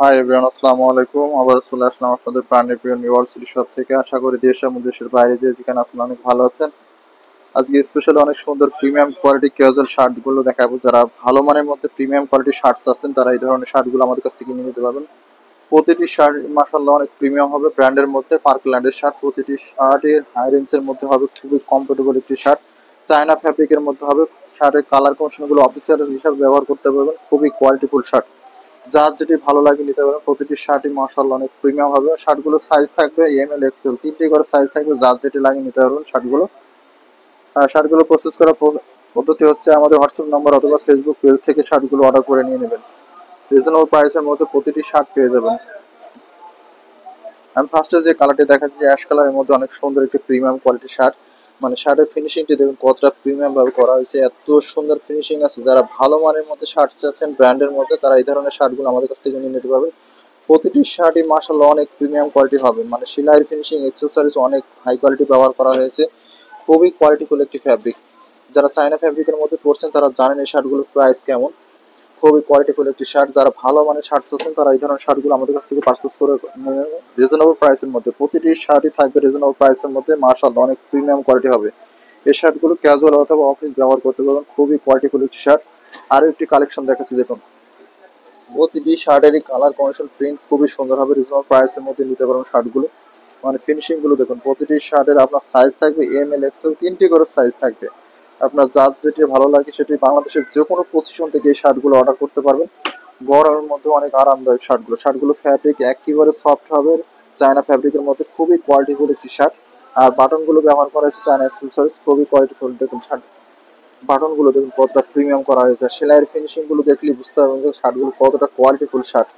Hi everyone, আসসালামু আলাইকুম। আবার চলে আসলাম আপনাদের প্রাণের প্রিয় ইউনিভার্সিটি শপ থেকে। আশা করি দেশ এবং দেশের বাইরে যে যেখানে আছেন অনেক ভালো আছেন। আজকে স্পেশালি অনেক সুন্দর প্রিমিয়াম কোয়ালিটি ক্যাজুয়াল শার্টগুলো দেখাবো। যারা ভালো মানের মধ্যে প্রিমিয়াম কোয়ালিটির শার্ট চাচ্ছেন তারা এই ধরনের শার্টগুলো আমাদের কাছ থেকে নিয়ে নিতে পারবেন। প্রতিটি শার্ট মাশাআল্লাহ অনেক প্রিমিয়াম হবে, ব্র্যান্ডের মধ্যে পার্কল্যান্ডের শার্ট। প্রতিটি শার্টে হাই রেঞ্জের মধ্যে হবে, খুবই কমফোর্টেবল একটি শার্ট। চায়না ফ্যাব্রিকের মধ্যে হবে। শার্টের কালার কম্বিনেশনগুলো অফিসিয়াল হিসাবে ব্যবহার করতে পারবেন, খুবই কোয়ালিটিফুল শার্ট। যার যেটি ভালো লাগে নিতে পারবেন। প্রতিটি শার্টই মাশাআল্লাহ অনেক প্রিমিয়াম হবে। শার্টগুলোর সাইজ থাকবে এম এল এক্সেল, তিনটি করে সাইজ থাকবে, যার যেটি লাগে নিতে পারবেন শার্টগুলো। শার্টগুলো প্রসেস করার পদ্ধতি হচ্ছে আমাদের হোয়াটসঅ্যাপ নাম্বার অথবা ফেসবুক পেজ থেকে শার্টগুলো অর্ডার করে নিয়ে নেবেন। রিজনেবল প্রাইসের মধ্যে প্রতিটি শার্ট পেয়ে যাবেন। আমি ফার্স্টে যে কালারটি দেখাচ্ছি অ্যাশ কালারের মধ্যে অনেক সুন্দর একটি প্রিমিয়াম কোয়ালিটির শার্ট। মানে শার্টের ফিনিশিংটি দেখুন কতটা প্রিমিয়াম ভাবে করা হয়েছে, এত সুন্দর ফিনিশিং আছে। যারা ভালো মানের মধ্যে শার্ট চাচ্ছেন ব্র্যান্ডের মধ্যে, তারা এই ধরনের শার্টগুলো আমাদের কাছ থেকে নিয়ে নিতে পারবেন। প্রতিটি শার্টই মাশাআল্লাহ অনেক প্রিমিয়াম কোয়ালিটি হবে। মানে সেলাইয়ের ফিনিশিং, অ্যাক্সেসরিজ অনেক হাই কোয়ালিটি ব্যবহার করা হয়েছে। খুবই কোয়ালিটিফুল একটি ফ্যাব্রিক। যারা চায়না ফ্যাব্রিকের মধ্যে পড়ছেন তারা জানেন এই শার্টগুলোর প্রাইস কেমন। খুবই কোয়ালিটিফুল একটি শার্ট। যারা ভালো মানের শার্ট চাচ্ছেন তারা এই ধরনের শার্টগুলো আমাদের কাছ থেকে পারচেস করে রিজনেবল প্রাইসের মধ্যে। প্রতিটি শার্টই থাকবে রিজনেবল প্রাইসের মধ্যে, মাশাআল্লাহ অনেক প্রিমিয়াম কোয়ালিটি হবে। এই শার্টগুলো ক্যাজুয়াল অথবা অফিস ব্যবহার করতে পারবেন, খুবই কোয়ালিটিফুল একটি শার্ট। আরও একটি কালেকশন দেখাচ্ছি দেখুন। প্রতিটি শার্টেরই কালার কম্বিনেশন প্রিন্ট খুবই সুন্দর হবে। রিজনেবল প্রাইসের মধ্যে নিতে পারবেন শার্টগুলো। মানে ফিনিশিং গুলো দেখুন, প্রতিটি শার্টের আপনার সাইজ থাকবে এম এল এক্সেল, তিনটি করে সাইজ থাকবে। আপনার যার যেটি ভালো লাগে সেটি বাংলাদেশের যে কোনো পজিশন থেকে এই শার্টগুলো অর্ডার করতে পারবেন। গরমের মধ্যে অনেক আরামদায়ক শার্টগুলো ফ্যাব্রিক একেবারে সফট হবে, চায়না ফ্যাব্রিকের মধ্যে খুবই কোয়ালিটিফুল একটি শার্ট। আর বাটনগুলো ব্যবহার করা হয়েছে চায়না অ্যাক্সেসরিজ, খুবই কোয়ালিটিফুল। দেখুন শার্ট বাটনগুলো দেখুন কতটা প্রিমিয়াম করা হয়েছে। সেলাইয়ের ফিনিশিং গুলো দেখলে বুঝতে পারবেন যে শার্টগুলো কতটা কোয়ালিটিফুল শার্ট।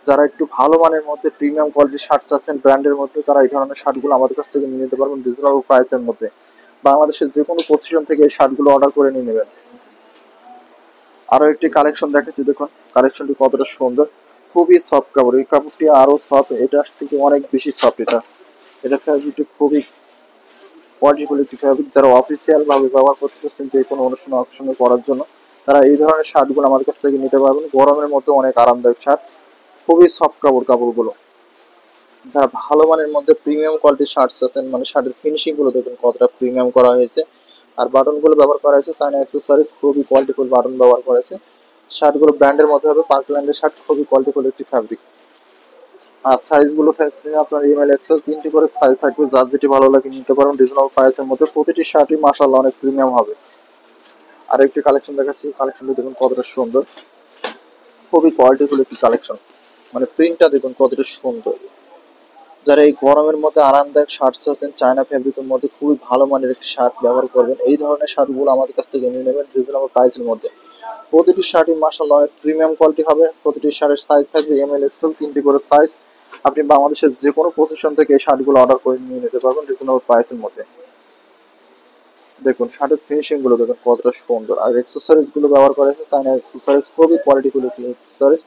যারা একটু ভালো মানের মধ্যে প্রিমিয়াম কোয়ালিটির শার্ট চাচ্ছেন ব্র্যান্ডের মধ্যে, তারা এই ধরনের শার্টগুলো আমাদের কাছ থেকে নিয়ে নিতে পারবেন রিজনেবল প্রাইসের মধ্যে। বাংলাদেশের যে কোনো পজিশন থেকে এই শার্টগুলো অর্ডার করে নিয়ে নেবেন। আরও একটি কালেকশন দেখাচ্ছি দেখুন, কালেকশনটি কতটা সুন্দর। খুবই সফট কাপড়, এই কাপড়টি আরও সফট, এটার থেকে অনেক বেশি সফট। এটা ফ্যাব্রিকটি খুবই কোয়ালিটিফুল একটি ফ্যাব্রিক। যারা অফিসিয়াল ভাবে ব্যবহার করতে চাচ্ছেন যে কোনো অনুষ্ঠানে আকর্ষণীয় করার জন্য, তারা এই ধরনের শার্টগুলো আমাদের কাছ থেকে নিতে পারবেন। গরমের মধ্যে অনেক আরামদায়ক শার্ট, খুবই সফট কাপড়গুলো। যারা ভালো মানের মধ্যে প্রিমিয়াম কোয়ালিটির শার্ট চাচ্ছেন, মানে শার্টের ফিনিশিং গুলো দেখুন কতটা প্রিমিয়াম করা হয়েছে। আর বাটন গুলো ব্যবহার করা হয়েছে চায়না অ্যাক্সেসরিজ, খুবই কোয়ালিটিফুল বাটন ব্যবহার করেছে। শার্টগুলো ব্র্যান্ডের মধ্যে হবে, পার্কল্যান্ডের শার্ট, খুবই কোয়ালিটিফুল একটি ফ্যাব্রিক। আর সাইজ গুলো থাকছে আপনার এম এল এক্সেল, তিনটি করে সাইজ থাকবে, যার যেটি ভালো লাগে নিতে পারেন রিজনেবল প্রাইসের মধ্যে। প্রতিটি শার্টই মাশাআল্লাহ অনেক প্রিমিয়াম হবে। আর একটি কালেকশন দেখাচ্ছি, কালেকশনটি দেখুন কতটা সুন্দর, খুবই কোয়ালিটিফুল একটি কালেকশন। মানে প্রিন্টটা দেখুন কতটা সুন্দর। যারা এই গরমের মধ্যে আরামদায়ক শার্ট চাচ্ছেন চায়না ফ্যাব্রিকের মধ্যে, খুবই ভালো মানের একটি শার্ট ব্যবহার করবেন, এই ধরনের শার্টগুলো আমাদের কাছ থেকে নিয়ে নেবেন রিজনেবল প্রাইসের মধ্যে। প্রতিটি শার্টই মাশাআল্লাহ অনেক প্রিমিয়াম কোয়ালিটি হবে। প্রতিটি শার্টের সাইজ থাকবে এম এল এক্সেল, তিনটি করে সাইজ। আপনি বাংলাদেশের যে কোনো পজিশন থেকে এই শার্টগুলো অর্ডার করে নিয়ে নিতে পারবেন রিজনেবল প্রাইসের মধ্যে। দেখুন শার্টের ফিনিশিং গুলো দেখুন কতটা সুন্দর। আর অ্যাক্সেসরিজ গুলো ব্যবহার করা হয়েছে চায়না অ্যাক্সেসরিজ, খুবই কোয়ালিটিফুল অ্যাক্সেসরিজ।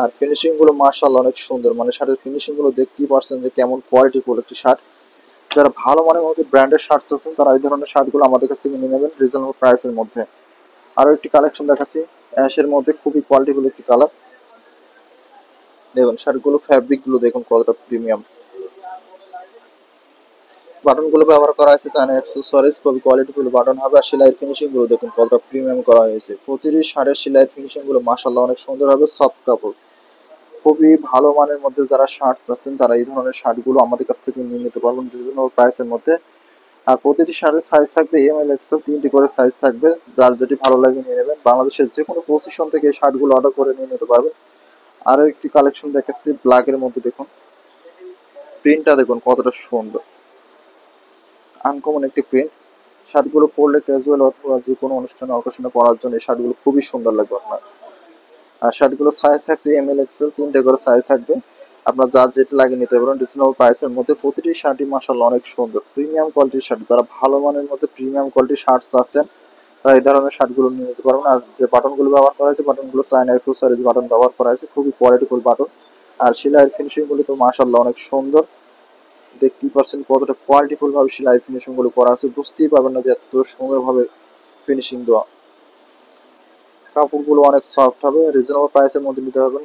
আর ফিনিশিং গুলো মাশাআল্লাহ অনেক সুন্দর। মানে শার্টের ফিনিশিং গুলো দেখতেই পারছেন যে কেমন কোয়ালিটিফুল একটি শার্ট। যারা ভালো মানের মধ্যে ব্র্যান্ডের শার্ট চাচ্ছেন তারা এই ধরনের শার্টগুলো আমাদের কাছ থেকে নিয়ে নেবেন রিজনেবল প্রাইসের মধ্যে। আরও একটি কালেকশন দেখাচ্ছি অ্যাশের মধ্যে, খুবই কোয়ালিটিফুল একটি কালার। দেখুন শার্টগুলো ফ্যাব্রিক গুলো দেখুন কতটা প্রিমিয়াম। বাটন গুলো ব্যবহার করা হয়েছে চায়না অ্যাক্সেসরিজ, খুবই কোয়ালিটিফুল বাটন হবে। আর সেলাইয়ের ফিনিশিং গুলো দেখুন কতটা প্রিমিয়াম করা হয়েছে। প্রতিটি শার্টের সেলাইয়ের ফিনিশিং গুলো মাশাআল্লাহ অনেক সুন্দর হবে, সফট কাপড়। খুবই ভালো মানের মধ্যে যারা শার্ট চাচ্ছেন তারা এই ধরনের শার্টগুলো আমাদের কাছ থেকে নিয়ে নিতে পারবেন রিজনেবল প্রাইসের মধ্যে। আর প্রতিটি শার্টের সাইজ থাকবে এম এল এক্সেল, তিনটি করে সাইজ থাকবে, যার যেটি ভালো লাগে নিয়ে নেবেন। বাংলাদেশের যে কোনো পজিশন থেকে এই শার্টগুলো অর্ডার করে নিয়ে নিতে পারবেন। আরও একটি কালেকশন দেখাচ্ছি ব্ল্যাকের মধ্যে, দেখুন প্রিন্টটা দেখুন কতটা সুন্দর, আনকমন একটি প্রিন্ট। শার্টগুলো পরলে ক্যাজুয়াল অথবা যে কোনো অনুষ্ঠানে অকেশনে পরার জন্য এই শার্টগুলো খুবই সুন্দর লাগবে আপনার। আর শার্টগুলো সাইজ থাকছে এম এল এক্সেল, তিনটে করে সাইজ থাকবে। আপনার যার যেটা লাগে নিতে পারেন রিজনেবল প্রাইসের মধ্যে। প্রতিটি শার্টই মাশাআল্লাহ অনেক সুন্দর, প্রিমিয়াম কোয়ালিটির শার্ট। যারা ভালো মানের মধ্যে প্রিমিয়াম কোয়ালিটির শার্ট চাচ্ছেন তারা এই ধরনের শার্টগুলো নিয়ে নিতে পারবেন। আর যে বাটনগুলো ব্যবহার করা হয়েছে, বাটনগুলো চায়না অ্যাক্সেসরিজ বাটন ব্যবহার করা হয়েছে, খুবই কোয়ালিটিফুল বাটন। আর সেলাইয়ের ফিনিশিং গুলো তো মাশাআল্লাহ অনেক সুন্দর। দেখতেই পাচ্ছেন কতটা কোয়ালিটিফুল ভাবে সেলাই ফিনিশিং গুলো করা আছে, বুঝতেই পারবেন না যে এত সুন্দর ভাবে ফিনিশিং দেওয়া। কাপড়গুলো অনেক সফট হবে, রিজনেবল প্রাইসের মধ্যে নিতে পারবেন।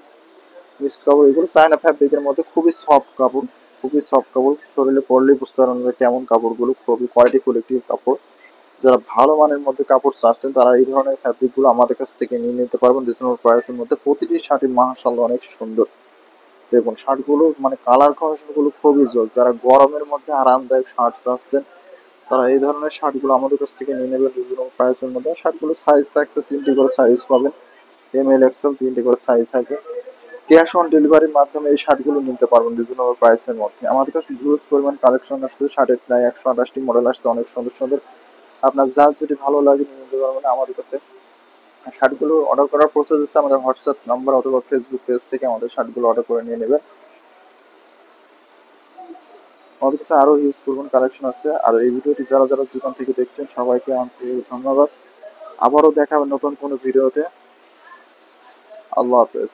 মিক্স কাপড়, এগুলো চায়না ফ্যাব্রিকের মধ্যে খুবই সফট কাপড়, খুবই সফট কাপড়, শরীরে পরলেই বুঝতে পারবেন যে কেমন কাপড়গুলো, খুবই কোয়ালিটিফুল একটি কাপড়। যারা ভালো মানের মধ্যে কাপড় চাচ্ছেন তারা এই ধরনের ফ্যাব্রিকগুলো আমাদের কাছ থেকে নিয়ে নিতে পারবেন রিজনেবল প্রাইসের মধ্যে। প্রতিটি শার্টই মাশাআল্লাহ অনেক সুন্দর। দেখুন শার্টগুলো মানে কালার কম্বিনেশনগুলো খুবই জোস। যারা গরমের মধ্যে আরামদায়ক শার্ট চাচ্ছেন তারা এই ধরনের শার্টগুলো আমাদের কাছ থেকে নিয়ে নেবেন রিজনেবল প্রাইসের মধ্যে। শার্টগুলো সাইজ থাকছে 3টি করে সাইজ পাবেন, এম এল এক্সেল 3টি করে সাইজ থাকে। ক্যাশ অন ডেলিভারির মাধ্যমে এই শার্টগুলো নিতে পারবেন রিজনেবল প্রাইসের মধ্যে। আমাদের কাছে হিউজ পরিমাণ কালেকশন আসছে, শার্টের প্রায় 128টি মডেল আসছে, অনেক সুন্দর সুন্দর। আপনার যার যেটি ভালো লাগে নিয়ে নিতে পারবেন আমাদের কাছে। শার্টগুলো অর্ডার করার প্রসেস হচ্ছে আমাদের হোয়াটসঅ্যাপ নাম্বার অথবা ফেসবুক পেজ থেকে আমাদের শার্টগুলো অর্ডার করে নিয়ে নেবেন। আমাদের কাছে আরও হিউজ পরিমাণ কালেকশন আছে। আর এই ভিডিওটি যারা যারা দোকান থেকে দেখছেন সবাইকে আন্তরিক ধন্যবাদ। আবারও দেখা হবে নতুন কোনো ভিডিওতে। আল্লাহ হাফেজ।